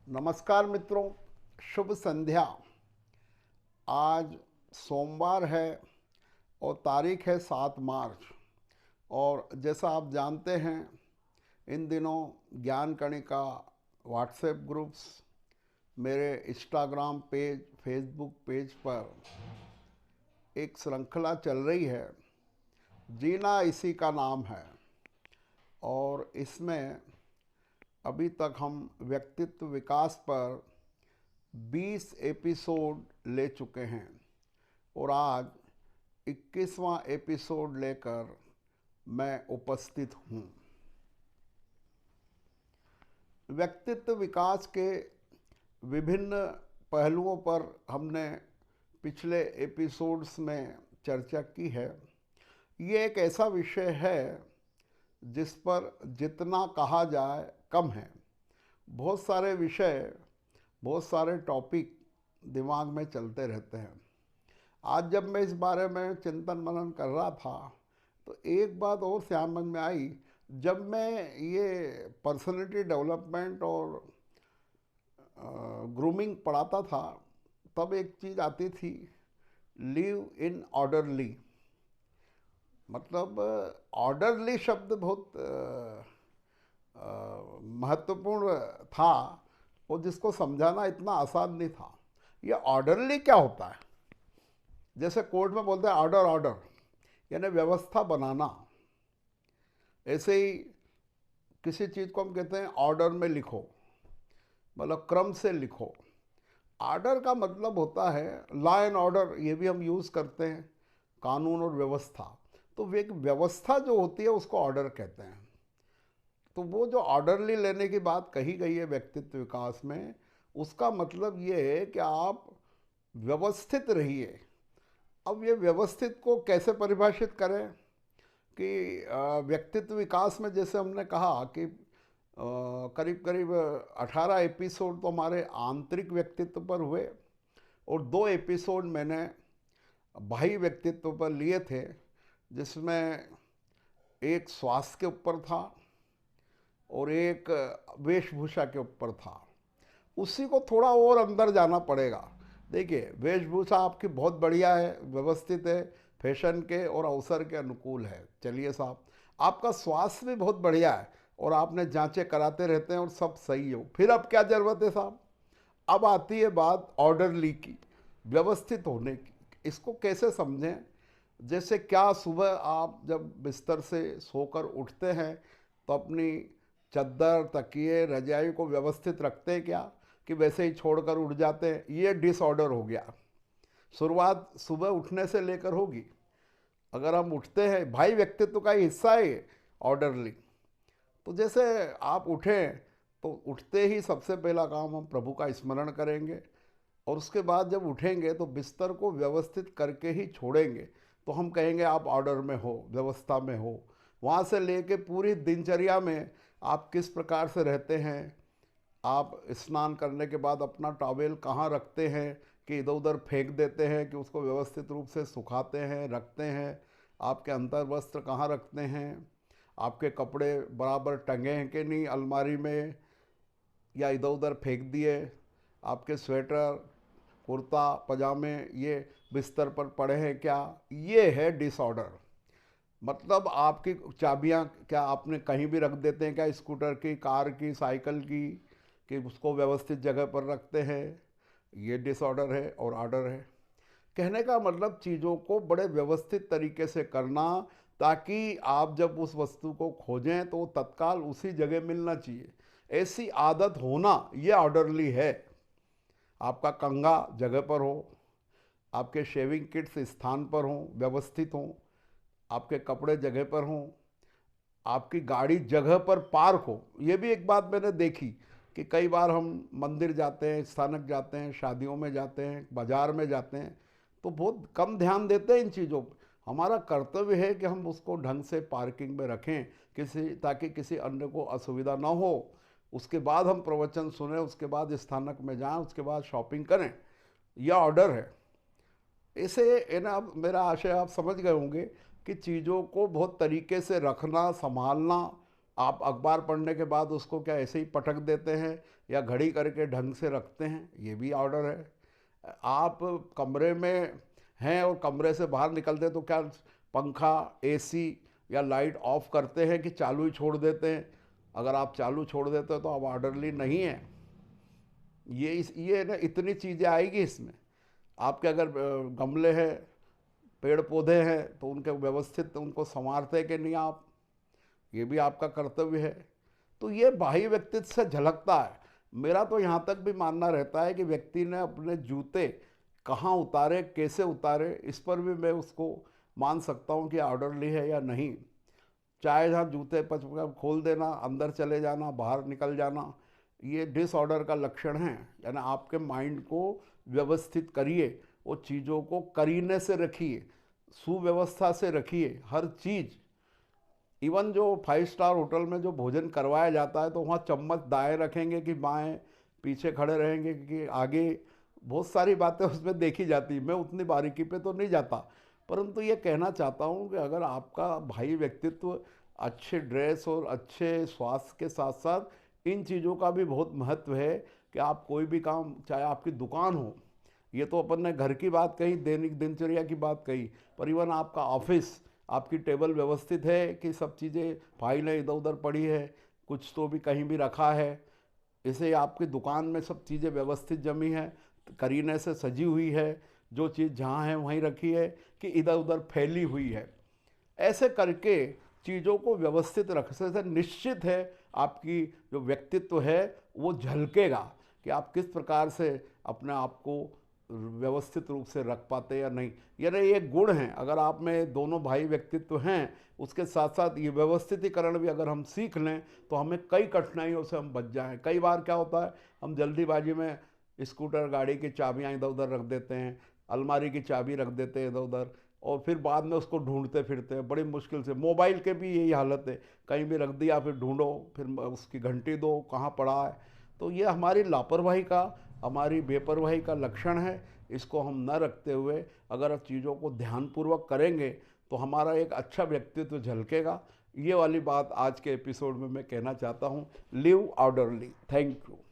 नमस्कार मित्रों, शुभ संध्या। आज सोमवार है और तारीख है 7 मार्च। और जैसा आप जानते हैं, इन दिनों ज्ञान कणिका व्हाट्सएप ग्रुप्स, मेरे इंस्टाग्राम पेज, फेसबुक पेज पर एक श्रृंखला चल रही है, जीना इसी का नाम है। और इसमें अभी तक हम व्यक्तित्व विकास पर 20 एपिसोड ले चुके हैं और आज 21वां एपिसोड लेकर मैं उपस्थित हूँ। व्यक्तित्व विकास के विभिन्न पहलुओं पर हमने पिछले एपिसोड्स में चर्चा की है। ये एक ऐसा विषय है जिस पर जितना कहा जाए कम है। बहुत सारे विषय, बहुत सारे टॉपिक दिमाग में चलते रहते हैं। आज जब मैं इस बारे में चिंतन मनन कर रहा था तो एक बात और ध्यान में आई। जब मैं ये पर्सनालिटी डेवलपमेंट और ग्रूमिंग पढ़ाता था तब एक चीज़ आती थी, लिव इन ऑर्डरली। मतलब ऑर्डरली शब्द बहुत महत्वपूर्ण था और जिसको समझाना इतना आसान नहीं था। ये ऑर्डरली क्या होता है? जैसे कोर्ट में बोलते हैं ऑर्डर ऑर्डर, यानी व्यवस्था बनाना। ऐसे ही किसी चीज़ को हम कहते हैं ऑर्डर में लिखो, मतलब क्रम से लिखो। ऑर्डर का मतलब होता है लॉ एंड ऑर्डर, ये भी हम यूज़ करते हैं, कानून और व्यवस्था। तो एक व्यवस्था जो होती है उसको ऑर्डर कहते हैं। तो वो जो ऑर्डरली लेने की बात कही गई है व्यक्तित्व विकास में, उसका मतलब ये है कि आप व्यवस्थित रहिए। अब ये व्यवस्थित को कैसे परिभाषित करें कि व्यक्तित्व विकास में जैसे हमने कहा कि करीब करीब 18 एपिसोड तो हमारे आंतरिक व्यक्तित्व पर हुए और 2 एपिसोड मैंने बाह्य व्यक्तित्व पर लिए थे, जिसमें एक स्वास्थ्य के ऊपर था और एक वेशभूषा के ऊपर था। उसी को थोड़ा और अंदर जाना पड़ेगा। देखिए, वेशभूषा आपकी बहुत बढ़िया है, व्यवस्थित है, फैशन के और अवसर के अनुकूल है। चलिए साहब, आपका स्वास्थ्य भी बहुत बढ़िया है और आपने जांचें कराते रहते हैं और सब सही हो, फिर अब क्या ज़रूरत है साहब? अब आती है बात ऑर्डरली की, व्यवस्थित होने की। इसको कैसे समझें? जैसे क्या सुबह आप जब बिस्तर से सोकर उठते हैं तो अपनी चद्दर, तकिए, रजाई को व्यवस्थित रखते हैं क्या, कि वैसे ही छोड़कर उठ जाते हैं? ये डिसऑर्डर हो गया। शुरुआत सुबह उठने से लेकर होगी। अगर हम उठते हैं, भाई व्यक्तित्व का ही हिस्सा है ऑर्डरली। तो जैसे आप उठें तो उठते ही सबसे पहला काम हम प्रभु का स्मरण करेंगे और उसके बाद जब उठेंगे तो बिस्तर को व्यवस्थित करके ही छोड़ेंगे। तो हम कहेंगे आप ऑर्डर में हो, व्यवस्था में हो। वहाँ से लेके पूरी दिनचर्या में आप किस प्रकार से रहते हैं, आप स्नान करने के बाद अपना टॉवेल कहाँ रखते हैं, कि इधर उधर फेंक देते हैं कि उसको व्यवस्थित रूप से सुखाते हैं, रखते हैं, आपके अंतर वस्त्र कहाँ रखते हैं, आपके कपड़े बराबर टंगे हैं कि नहीं अलमारी में या इधर उधर फेंक दिए, आपके स्वेटर, कुर्ता, पजामे ये बिस्तर पर पड़े हैं क्या? ये है डिसऑर्डर। मतलब आपकी चाबियां क्या आपने कहीं भी रख देते हैं क्या, स्कूटर की, कार की, साइकिल की, कि उसको व्यवस्थित जगह पर रखते हैं? ये डिसऑर्डर है और ऑर्डर है। कहने का मतलब चीज़ों को बड़े व्यवस्थित तरीके से करना, ताकि आप जब उस वस्तु को खोजें तो तत्काल उसी जगह मिलना चाहिए। ऐसी आदत होना ये ऑर्डरली है। आपका कंघा जगह पर हो, आपके शेविंग किट्स स्थान पर हों, व्यवस्थित हों, आपके कपड़े जगह पर हों, आपकी गाड़ी जगह पर पार्क हो। ये भी एक बात मैंने देखी कि कई बार हम मंदिर जाते हैं, स्थानक जाते हैं, शादियों में जाते हैं, बाजार में जाते हैं, तो बहुत कम ध्यान देते हैं इन चीज़ों पर। हमारा कर्तव्य है कि हम उसको ढंग से पार्किंग में रखें, ताकि किसी अन्य को असुविधा ना हो। उसके बाद हम प्रवचन सुने, उसके बाद स्थानक में जाएं, उसके बाद शॉपिंग करें। यह ऑर्डर है। इसे है ना, मेरा आशय आप समझ गए होंगे कि चीज़ों को बहुत तरीके से रखना, संभालना आप अखबार पढ़ने के बाद उसको क्या ऐसे ही पटक देते हैं या घड़ी करके ढंग से रखते हैं, ये भी ऑर्डर है। आप कमरे में हैं और कमरे से बाहर निकलते तो क्या पंखा, एसी या लाइट ऑफ करते हैं कि चालू ही छोड़ देते हैं? अगर आप चालू छोड़ देते हो तो आप ऑर्डरली नहीं हैं। ये ना इतनी चीज़ें आएगी इसमें। आपके अगर गमले हैं, पेड़ पौधे हैं, तो उनके व्यवस्थित उनको संवारते कि नहीं आप, ये भी आपका कर्तव्य है। तो ये बाह्य व्यक्तित्व से झलकता है। मेरा तो यहाँ तक भी मानना रहता है कि व्यक्ति ने अपने जूते कहाँ उतारे, कैसे उतारे, इस पर भी मैं उसको मान सकता हूँ कि ऑर्डरली है या नहीं। चाहे जहाँ जूते पच खोल देना, अंदर चले जाना, बाहर निकल जाना, ये डिसऑर्डर का लक्षण है। यानी आपके माइंड को व्यवस्थित करिए, वो चीज़ों को करीने से रखिए, सुव्यवस्था से रखिए हर चीज़। इवन जो 5 स्टार होटल में जो भोजन करवाया जाता है तो वहाँ चम्मच दाएं रखेंगे कि बाएं, पीछे खड़े रहेंगे कि आगे, बहुत सारी बातें उसमें देखी जाती है। मैं उतनी बारीकी पे तो नहीं जाता, परंतु ये कहना चाहता हूँ कि अगर आपका भाई व्यक्तित्व अच्छे ड्रेस और अच्छे स्वास्थ्य के साथ साथ इन चीज़ों का भी बहुत महत्व है कि आप कोई भी काम, चाहे आपकी दुकान हो, ये तो अपन ने घर की बात कही, दैनिक दिनचर्या की बात कही, पर इवन आपका ऑफिस, आपकी टेबल व्यवस्थित है कि सब चीज़ें, फाइलें इधर उधर पड़ी है, कुछ तो भी कहीं भी रखा है, इसे आपकी दुकान में सब चीज़ें व्यवस्थित जमी है, करीने से सजी हुई है, जो चीज़ जहाँ है वहीं रखी है कि इधर उधर फैली हुई है। ऐसे करके चीज़ों को व्यवस्थित रखने से निश्चित है आपकी जो व्यक्तित्व है वो झलकेगा कि आप किस प्रकार से अपने आप को व्यवस्थित रूप से रख पाते या नहीं। यानी ये गुण हैं, अगर आप में दोनों भाई व्यक्तित्व हैं, उसके साथ साथ ये व्यवस्थितीकरण भी अगर हम सीख लें तो हमें कई कठिनाइयों से हम बच जाएं। कई बार क्या होता है, हम जल्दीबाजी में स्कूटर गाड़ी की चाबियां इधर उधर रख देते हैं, अलमारी की चाबी रख देते हैं इधर उधर, और फिर बाद में उसको ढूंढते फिरते हैं बड़ी मुश्किल से। मोबाइल के भी यही हालत है, कहीं भी रख दिया, फिर ढूंढो, फिर उसकी घंटी दो कहाँ पड़ा है। तो ये हमारी लापरवाही का, हमारी बेपरवाही का लक्षण है। इसको हम न रखते हुए अगर चीज़ों को ध्यानपूर्वक करेंगे तो हमारा एक अच्छा व्यक्तित्व झलकेगा। ये वाली बात आज के एपिसोड में मैं कहना चाहता हूँ। Live orderly. Thank you.